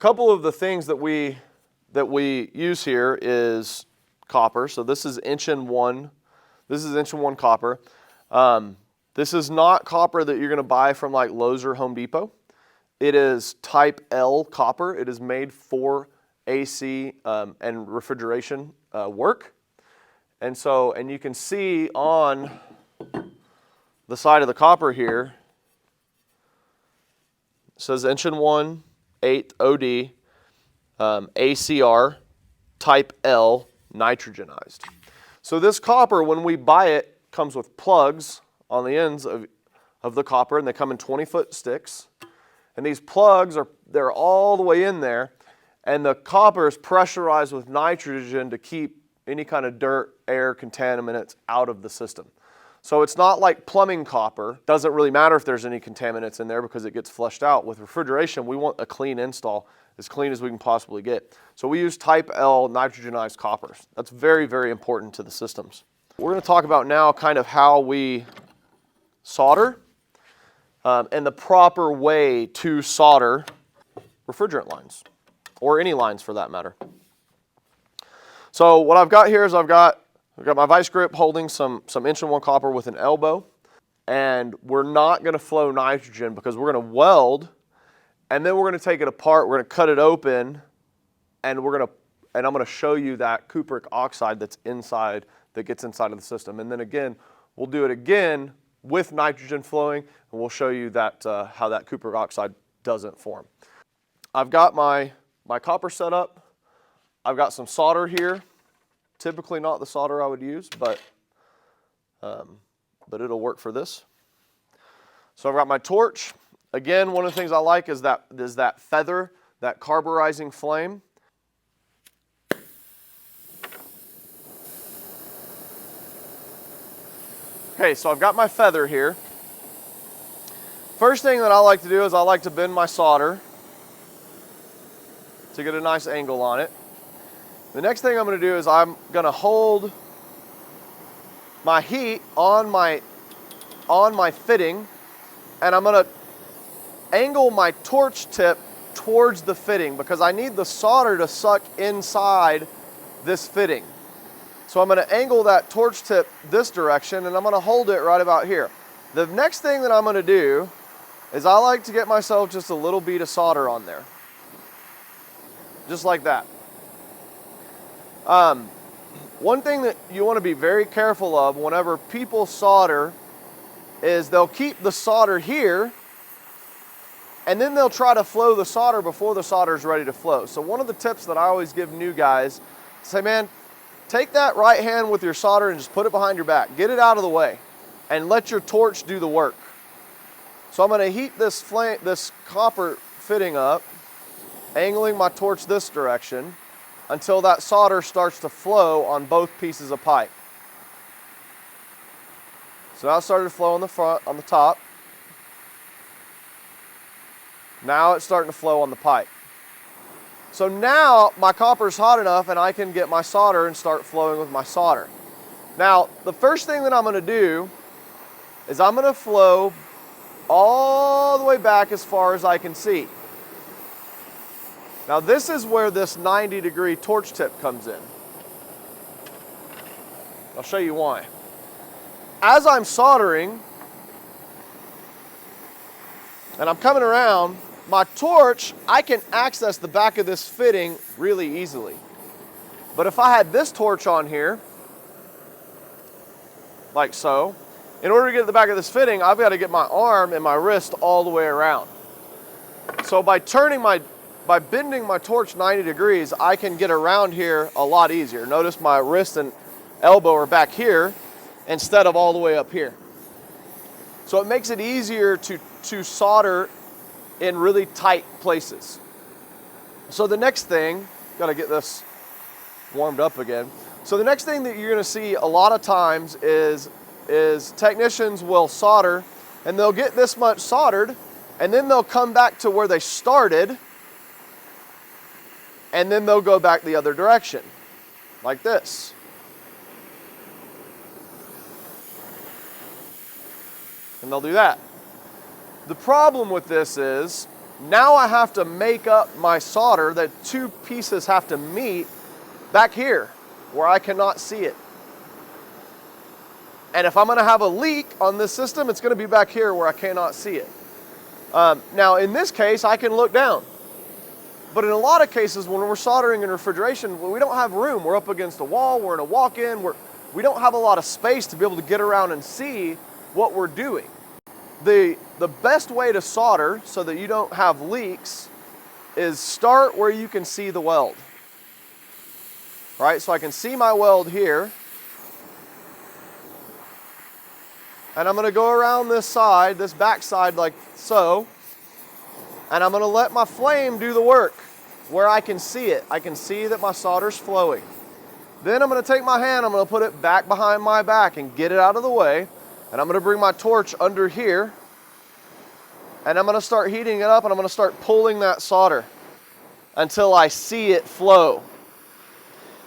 couple of the things that we use here is copper. So this is inch and one. This is inch and one copper. This is not copper that you're going to buy from like Lowe's or Home Depot. It is type L copper. It is made for AC and refrigeration work. And you can see on the side of the copper here, it says inch and 1/8 OD, ACR, type L, nitrogenized. So this copper, when we buy it, comes with plugs on the ends of the copper, and they come in 20-foot sticks. And these plugs they're all the way in there, and the copper is pressurized with nitrogen to keep any kind of dirt, air, contaminants out of the system. So it's not like plumbing copper. Doesn't really matter if there's any contaminants in there because it gets flushed out. With refrigeration, we want a clean install, as clean as we can possibly get. So we use type L nitrogenized coppers. That's very, very important to the systems. We're going to talk about now kind of how we solder and the proper way to solder refrigerant lines, or any lines for that matter. So what I've got here is I've got my vice grip holding some inch and one copper with an elbow, and we're not going to flow nitrogen because we're going to weld, and then we're going to take it apart. We're going to cut it open, and I'm going to show you that cupric oxide that's inside, that gets inside of the system. And then again, we'll do it again with nitrogen flowing, and we'll show you that how that cupric oxide doesn't form. I've got my copper set up. I've got some solder here. Typically not the solder I would use, but it'll work for this. So I've got my torch. Again, one of the things I like is that feather, that carburizing flame. Okay, so I've got my feather here. First thing that I like to do is I like to bend my solder to get a nice angle on it. The next thing I'm going to do is I'm going to hold my heat on my fitting, and I'm going to angle my torch tip towards the fitting because I need the solder to suck inside this fitting. So I'm going to angle that torch tip this direction, and I'm going to hold it right about here. The next thing that I'm going to do is I like to get myself just a little bead of solder on there. Just like that. One thing that you want to be very careful of whenever people solder is they'll keep the solder here, and then they'll try to flow the solder before the solder is ready to flow. So one of the tips that I always give new guys, say, man, take that right hand with your solder and just put it behind your back. Get it out of the way and let your torch do the work. So I'm going to heat this copper fitting up, angling my torch this direction until that solder starts to flow on both pieces of pipe. So now it started to flow on the front, on the top. Now it's starting to flow on the pipe. So now my copper's hot enough and I can get my solder and start flowing with my solder. Now, the first thing that I'm going to do is I'm going to flow all the way back as far as I can see. Now this is where this 90-degree torch tip comes in. I'll show you why. As I'm soldering and I'm coming around, my torch, I can access the back of this fitting really easily. But if I had this torch on here, like so, in order to get to the back of this fitting, I've got to get my arm and my wrist all the way around. So by bending my torch 90 degrees, I can get around here a lot easier. Notice my wrist and elbow are back here instead of all the way up here. So it makes it easier to solder in really tight places. So the next thing, got to get this warmed up again. So the next thing that you're going to see a lot of times is technicians will solder, and they'll get this much soldered, and then they'll come back to where they started, and then they'll go back the other direction, like this. And they'll do that. The problem with this is Now I have to make up my solder, that two pieces have to meet back here where I cannot see it. And if I'm going to have a leak on this system, it's going to be back here where I cannot see it. Now in this case, I can look down. But in a lot of cases, when we're soldering in refrigeration, we don't have room. We're up against a wall, we're in a walk-in, we don't have a lot of space to be able to get around and see what we're doing. The best way to solder so that you don't have leaks is start where you can see the weld. Right, so I can see my weld here. And I'm going to go around this side, this back side like so. And I'm going to let my flame do the work where I can see it. I can see that my solder's flowing. Then I'm going to take my hand, I'm going to put it back behind my back and get it out of the way. And I'm going to bring my torch under here. And I'm going to start heating it up and I'm going to start pulling that solder until I see it flow.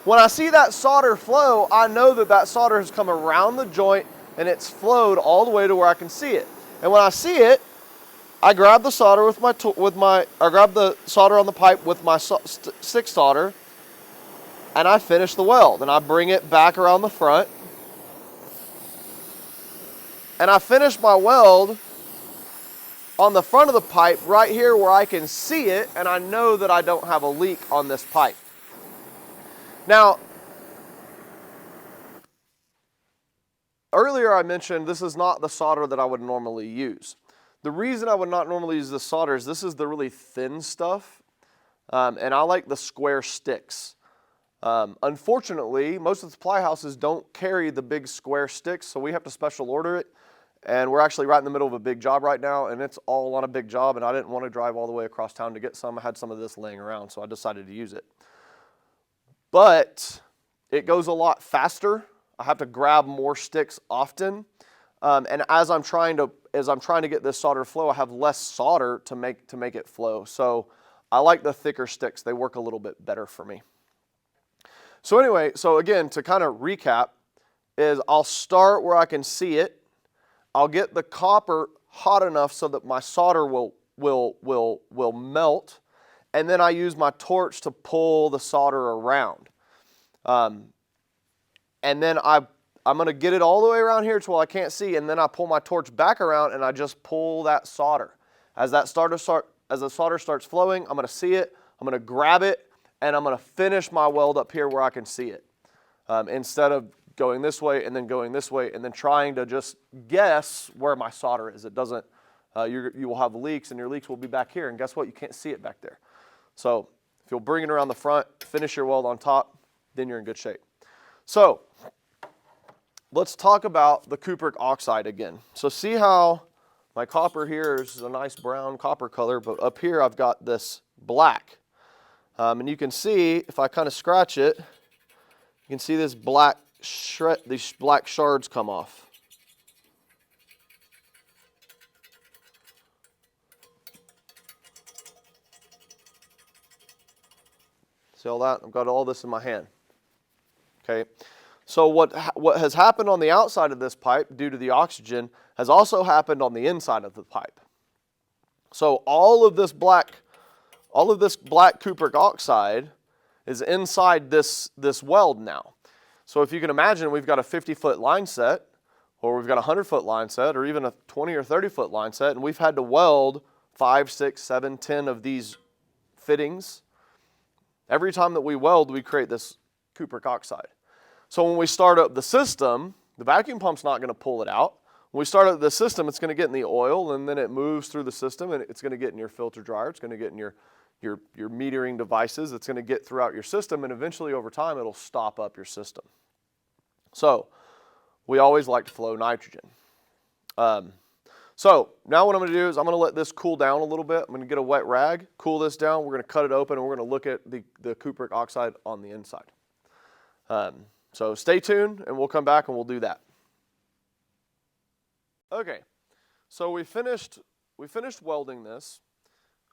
When I see that solder flow, I know that that solder has come around the joint and it's flowed all the way to where I can see it. And when I see it, I grab the solder I grab the solder on the pipe with my stick solder, and I finish the weld. And I bring it back around the front, and I finish my weld on the front of the pipe right here where I can see it, and I know that I don't have a leak on this pipe. Now, earlier I mentioned this is not the solder that I would normally use. The reason I would not normally use this solder is this is the really thin stuff, and I like the square sticks. Unfortunately, most of the supply houses don't carry the big square sticks, so we have to special order it, and we're actually right in the middle of a big job right now, and it's all on a big job, and I didn't want to drive all the way across town to get some. I had some of this laying around, so I decided to use it. But it goes a lot faster. I have to grab more sticks often. And as I'm trying to get this solder flow, I have less solder to make it flow. So I like the thicker sticks. They work a little bit better for me. So anyway, so again, to kind of recap, is I'll start where I can see it. I'll get the copper hot enough so that my solder will melt, and then I use my torch to pull the solder around. And then I'm going to get it all the way around here to where I can't see, and then I pull my torch back around and I just pull that solder. As the solder starts flowing, I'm going to see it, I'm going to grab it, and I'm going to finish my weld up here where I can see it. Instead of going this way and then going this way and then trying to just guess where my solder is. It doesn't, you will have leaks, and your leaks will be back here, and guess what? You can't see it back there. So if you'll bring it around the front, finish your weld on top, then you're in good shape. So let's talk about the cupric oxide again. So see how my copper here is a nice brown copper color, but up here I've got this black. And you can see, if I kind of scratch it, you can see this black these black shards come off. See all that? I've got all this in my hand. Okay. So what has happened on the outside of this pipe due to the oxygen has also happened on the inside of the pipe. So all of this black cupric oxide is inside this weld now. So if you can imagine, we've got a 50-foot line set, or we've got a 100-foot line set, or even a 20 or 30-foot line set, and we've had to weld 5, 6, 7, 10 of these fittings. Every time that we weld, we create this cupric oxide. So when we start up the system, the vacuum pump's not going to pull it out. When we start up the system, it's going to get in the oil, and then it moves through the system, and it's going to get in your filter dryer. It's going to get in your metering devices. It's going to get throughout your system, and eventually over time, it'll stop up your system. So we always like to flow nitrogen. So now what I'm going to do is I'm going to let this cool down a little bit. I'm going to get a wet rag, cool this down. We're going to cut it open, and we're going to look at the cupric oxide on the inside. So stay tuned, and we'll come back and we'll do that. Okay, so we finished welding this.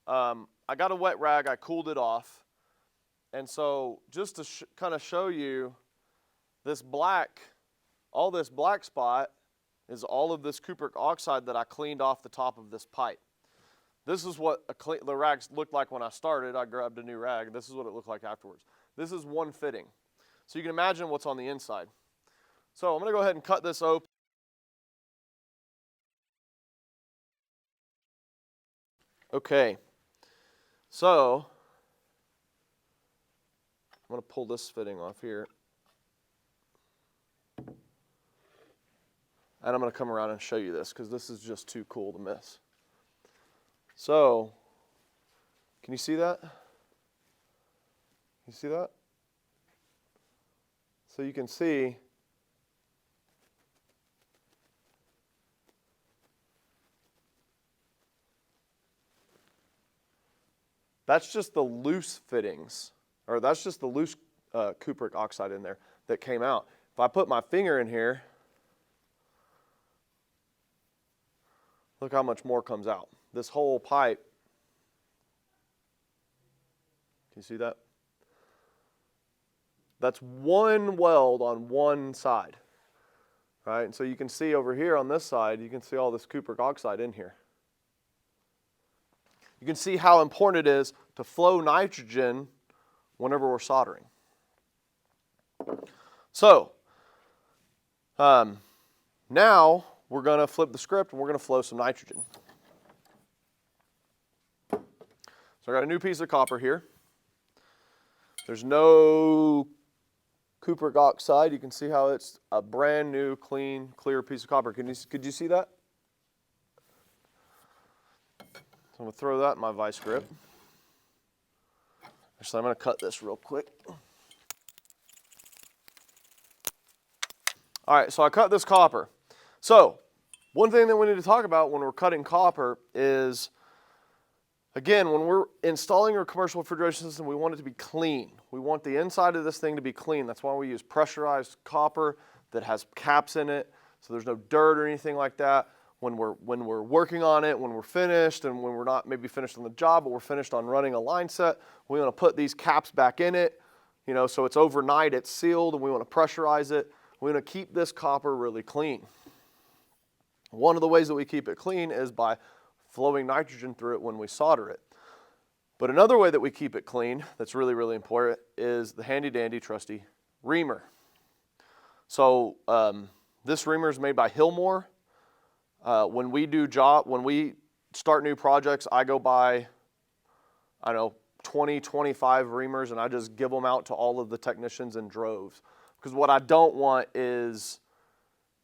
I got a wet rag, I cooled it off, and so just to kind of show you this black, all this black spot is all of this cupric oxide that I cleaned off the top of this pipe. This is what the rags looked like when I started. I grabbed a new rag. This is what it looked like afterwards. This is one fitting. So you can imagine what's on the inside. So I'm going to go ahead and cut this open. Okay. So I'm going to pull this fitting off here. And I'm going to come around and show you this because this is just too cool to miss. So, can you see that? You see that? So you can see that's just the loose fittings, or that's just the loose cupric oxide in there that came out. If I put my finger in here, look how much more comes out. This whole pipe, can you see that? That's one weld on one side, right? And so you can see over here on this side, you can see all this cupric oxide in here. You can see how important it is to flow nitrogen whenever we're soldering. So, now we're going to flip the script and we're going to flow some nitrogen. So I got a new piece of copper here. There's no cupric oxide. You can see how it's a brand new, clean, clear piece of copper. Could you see that? So I'm going to throw that in my vice grip. Actually, I'm going to cut this real quick. All right, so I cut this copper. So one thing that we need to talk about when we're cutting copper is, again, when we're installing a commercial refrigeration system, we want it to be clean. We want the inside of this thing to be clean. That's why we use pressurized copper that has caps in it, so there's no dirt or anything like that. When we're working on it, when we're finished, and when we're not maybe finished on the job, but we're finished on running a line set, we want to put these caps back in it, so it's overnight, it's sealed, and we want to pressurize it. We want to keep this copper really clean. One of the ways that we keep it clean is by flowing nitrogen through it when we solder it. But another way that we keep it clean that's really, really important is the handy dandy trusty reamer. So this reamer is made by Hillmore. When we start new projects, I go buy, 20, 25 reamers, and I just give them out to all of the technicians in droves. Because what I don't want is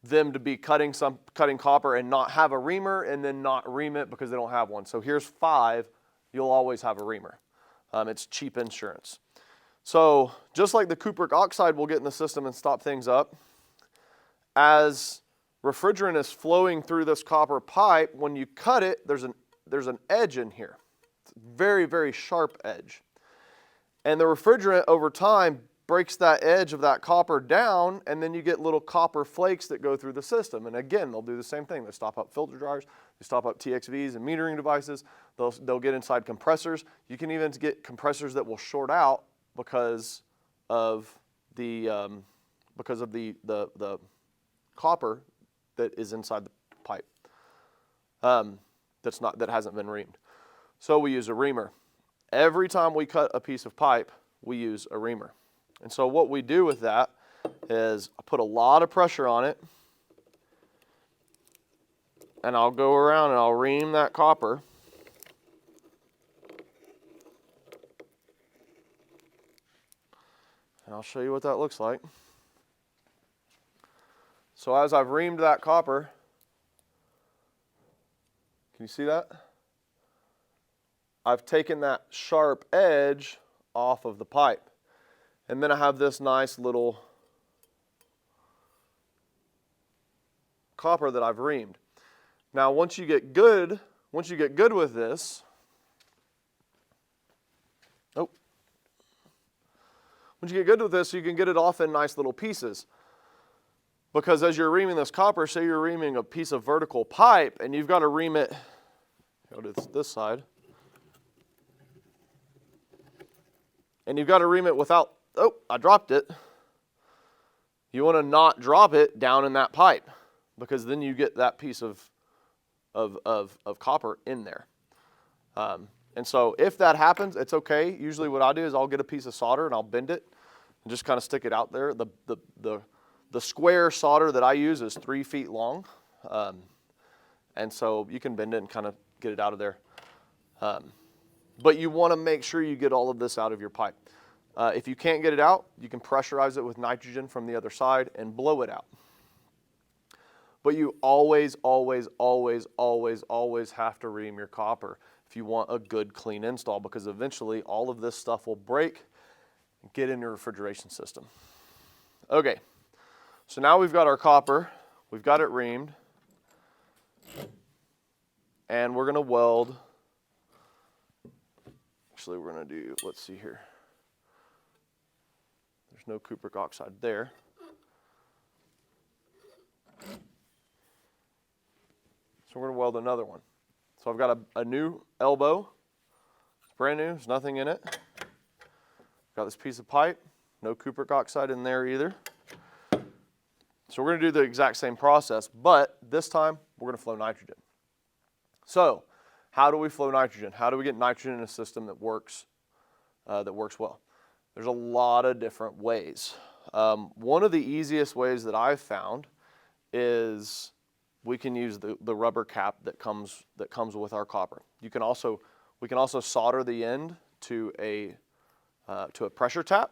them to be cutting copper and not have a reamer and then not ream it because they don't have one. So here's 5. You'll always have a reamer. It's cheap insurance. So just like the cupric oxide will get in the system and stop things up, as refrigerant is flowing through this copper pipe, when you cut it, there's an edge in here. It's a very, very sharp edge. And the refrigerant over time breaks that edge of that copper down, and then you get little copper flakes that go through the system. And again, they'll do the same thing. They stop up filter dryers, they stop up TXVs and metering devices. They'll get inside compressors. You can even get compressors that will short out because of the copper that is inside the pipe that hasn't been reamed. So we use a reamer. Every time we cut a piece of pipe, we use a reamer. And so what we do with that is I put a lot of pressure on it, and I'll go around and I'll ream that copper. And I'll show you what that looks like. So as I've reamed that copper, can you see that? I've taken that sharp edge off of the pipe. And then I have this nice little copper that I've reamed. Now once you get good with this, you can get it off in nice little pieces. Because as you're reaming this copper, say you're reaming a piece of vertical pipe and you've got to ream it, go to this side, and you've got to ream it without, I dropped it. You want to not drop it down in that pipe because then you get that piece of copper in there. And so if that happens, it's okay. Usually what I do is I'll get a piece of solder and I'll bend it and just kind of stick it out there. The square solder that I use is 3 feet long. And so you can bend it and kind of get it out of there. But you want to make sure you get all of this out of your pipe. If you can't get it out, you can pressurize it with nitrogen from the other side and blow it out. But you always, always, always, always, always have to ream your copper if you want a good clean install, because eventually all of this stuff will break and get in your refrigeration system. Okay, so now we've got our copper, we've got it reamed, and we're going to weld. Actually, we're going to do, let's see here. There's no cupric oxide there. So we're going to weld another one. So I've got a new elbow. It's brand new, there's nothing in it. Got this piece of pipe, no cupric oxide in there either. So we're going to do the exact same process, but this time we're going to flow nitrogen. So how do we flow nitrogen? How do we get nitrogen in a system that works well? There's a lot of different ways. One of the easiest ways that I've found is we can use the rubber cap that comes with our copper. We can also solder the end to a pressure tap.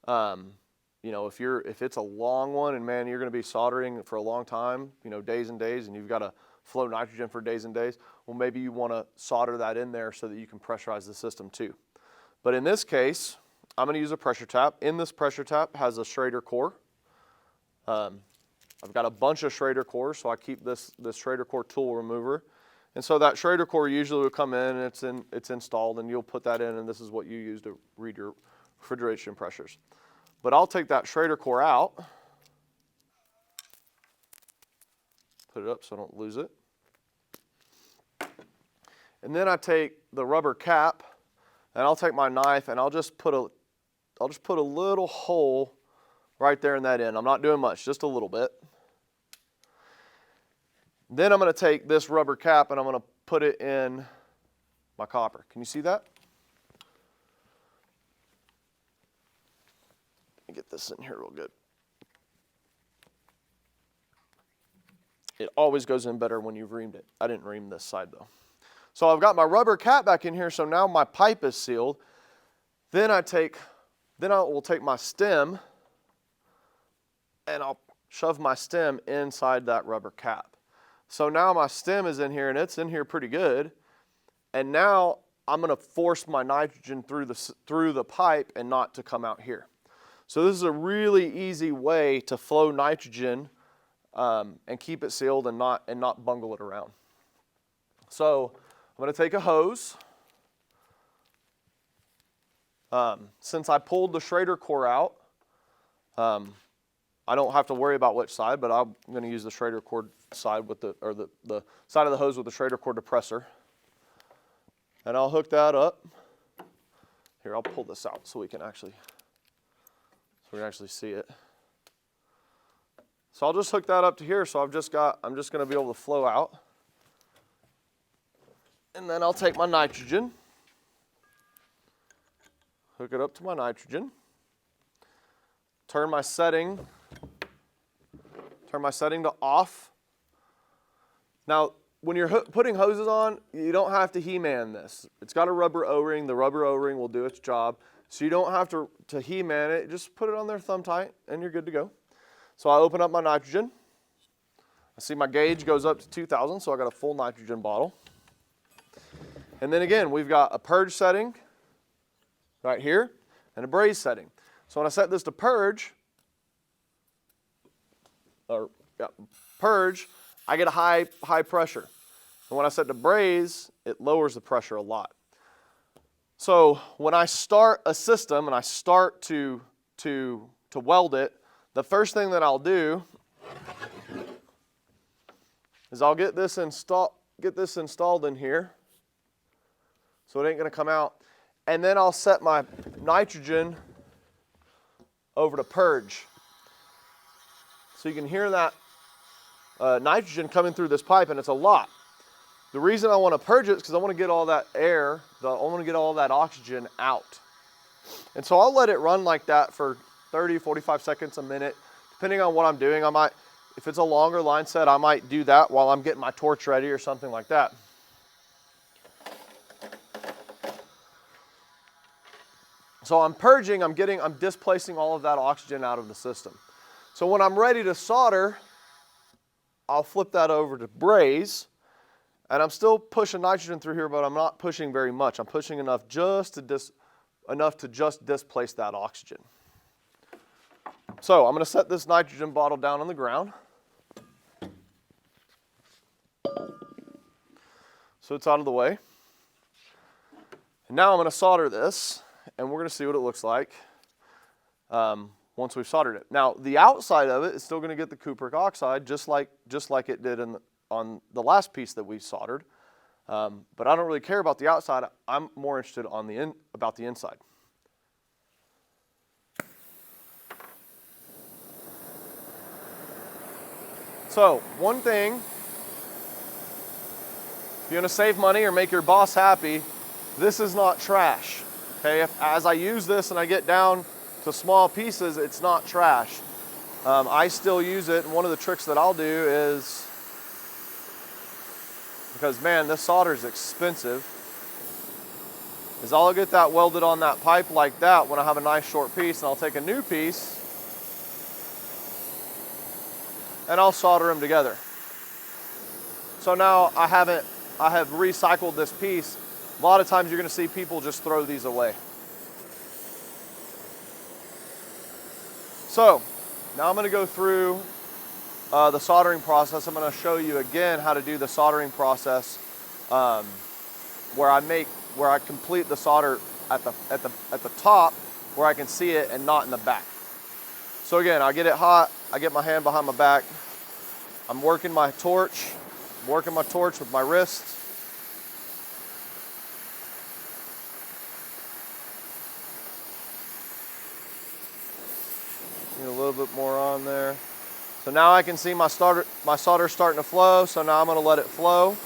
You know, if it's a long one and man, you're going to be soldering for a long time, you know, days and days, and you've got to flow nitrogen for days and days, well, maybe you want to solder that in there so that you can pressurize the system too. But in this case, I'm going to use a pressure tap. In this pressure tap has a Schrader core. I've got a bunch of Schrader cores, so I keep this Schrader core tool remover. And so that Schrader core usually will come in and it's installed, and you'll put that in, and this is what you use to read your refrigeration pressures. But I'll take that Schrader core out, put it up so I don't lose it. And then I take the rubber cap, and I'll take my knife and I'll just put a little hole right there in that end. I'm not doing much, just a little bit. Then I'm going to take this rubber cap and I'm going to put it in my copper. Can you see that? Let me get this in here real good. It always goes in better when you've reamed it. I didn't ream this side though. So I've got my rubber cap back in here, so now my pipe is sealed. Then I will take my stem and I'll shove my stem inside that rubber cap. So now my stem is in here, and it's in here pretty good. And now I'm going to force my nitrogen through the pipe and not to come out here. So this is a really easy way to flow nitrogen and keep it sealed and not bungle it around. So I'm going to take a hose. Since I pulled the Schrader core out, I don't have to worry about which side, but I'm going to use the Schrader core side with the side of the hose with the Schrader core depressor. And I'll hook that up. Here, I'll pull this out so we can actually see it. So I'll just hook that up to here. So I'm just going to be able to flow out. And then I'll take my nitrogen, hook it up to my nitrogen, turn my setting to off. Now, when you're putting hoses on, you don't have to He-man this. It's got a rubber O-ring. The rubber O-ring will do its job. So you don't have to He-man it. Just put it on there thumb tight, and you're good to go. So I open up my nitrogen. I see my gauge goes up to 2,000, so I got a full nitrogen bottle. And then again, we've got a purge setting right here and a braze setting. So when I set this to purge, I get a high pressure. And when I set to braze, it lowers the pressure a lot. So when I start a system and I start to weld it, the first thing that I'll do is I'll get this installed in here, so it ain't going to come out. And then I'll set my nitrogen over to purge. So you can hear that nitrogen coming through this pipe, and it's a lot. The reason I want to purge it is because I want to get all that air, I want to get all that oxygen out. And so I'll let it run like that for 30, 45 seconds, a minute. Depending on what I'm doing, I might, if it's a longer line set, I might do that while I'm getting my torch ready or something like that. So I'm purging, I'm displacing all of that oxygen out of the system. So when I'm ready to solder, I'll flip that over to braze, and I'm still pushing nitrogen through here, but I'm not pushing very much. I'm pushing enough just to displace that oxygen. So I'm going to set this nitrogen bottle down on the ground. So it's out of the way. And now I'm going to solder this, and we're going to see what it looks like once we've soldered it. Now, the outside of it is still going to get the cupric oxide, just like it did on the last piece that we soldered. But I don't really care about the outside. I'm more interested on about the inside. So, one thing, if you want to save money or make your boss happy, this is not trash. Okay, as I use this and I get down to small pieces, it's not trash. I still use it, and one of the tricks that I'll do is, because man, this solder is expensive, is I'll get that welded on that pipe like that when I have a nice short piece, and I'll take a new piece and I'll solder them together. So now I have recycled this piece. A lot of times you're going to see people just throw these away. So now I'm going to go through the soldering process. I'm going to show you again how to do the soldering process, where I complete the solder at the top where I can see it and not in the back. So again, I get it hot, I get my hand behind my back, I'm working my torch with my wrist. Get a little bit more on there. So now I can see my solder starting to flow, so now I'm going to let it flow.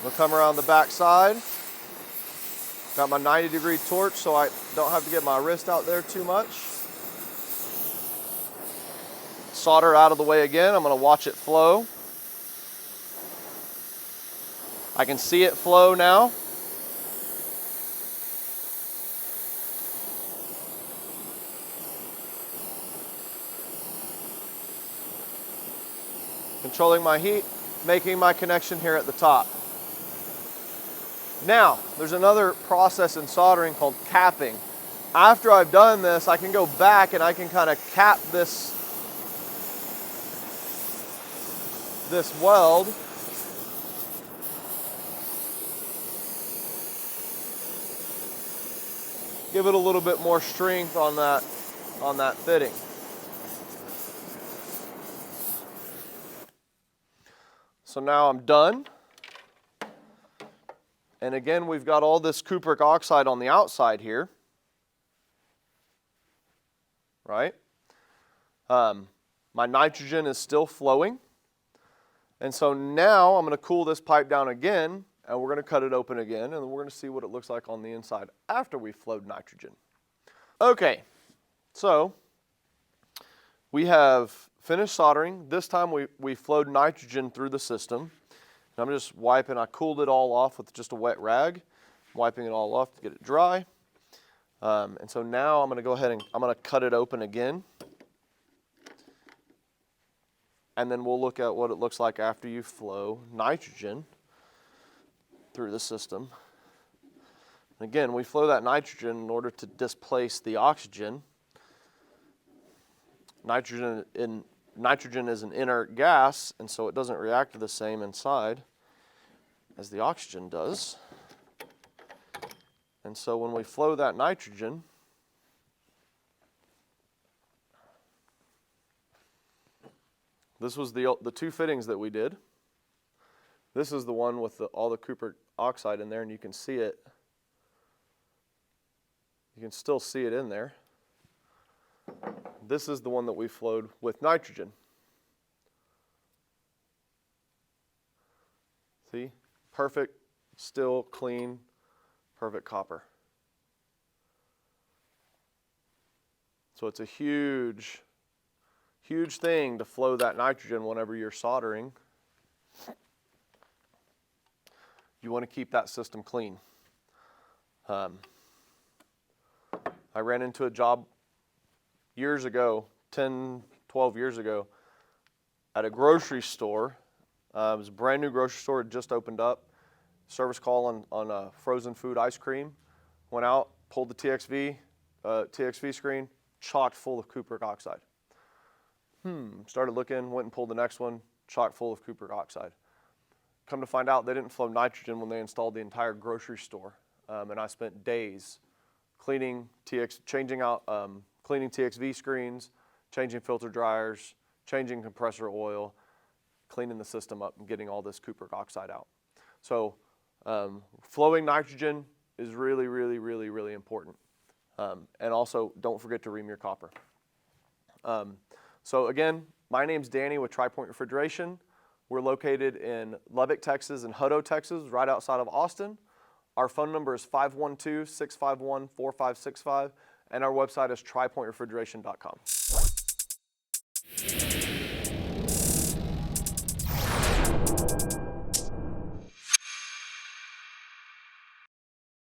We'll come around the back side. Got my 90-degree torch so I don't have to get my wrist out there too much. Solder out of the way again. I'm going to watch it flow. I can see it flow now. Controlling my heat, making my connection here at the top. Now, there's another process in soldering called capping. After I've done this, I can go back and I can kind of cap this weld. Give it a little bit more strength on that fitting. So now I'm done. And again, we've got all this cupric oxide on the outside here, right? My nitrogen is still flowing. And so now I'm going to cool this pipe down again, and we're going to cut it open again, and we're going to see what it looks like on the inside after we've flowed nitrogen. Okay, so we have finished soldering. This time we flowed nitrogen through the system. And I'm just wiping, I cooled it all off with just a wet rag, wiping it all off to get it dry. And so now I'm going to go ahead and I'm going to cut it open again. And then we'll look at what it looks like after you flow nitrogen through the system. And again, we flow that nitrogen in order to displace the oxygen. Nitrogen is an inert gas, and so it doesn't react the same inside as the oxygen does. And so when we flow that nitrogen, this was the two fittings that we did. This is the one with all the cupric oxide in there, and you can see it. You can still see it in there. This is the one that we flowed with nitrogen. perfect, still clean, perfect copper. So it's a huge, huge thing to flow that nitrogen whenever you're soldering. You want to keep that system clean. I ran into a job years ago, 10, 12 years ago, at a grocery store. It was a brand new grocery store, it just opened up. Service call on frozen food ice cream. Went out, pulled the TXV screen, chock full of cupric oxide. Started looking, went and pulled the next one, chock full of cupric oxide. Come to find out they didn't flow nitrogen when they installed the entire grocery store. And I spent days cleaning TXV screens, changing filter dryers, changing compressor oil, cleaning the system up and getting all this cupric oxide out. So flowing nitrogen is really, really, really, really important. And also, don't forget to ream your copper. So again, my name's Danny with Tri-Point Refrigeration. We're located in Lubbock, Texas and Hutto, Texas, right outside of Austin. Our phone number is 512-651-4565, and our website is tripointrefrigeration.com.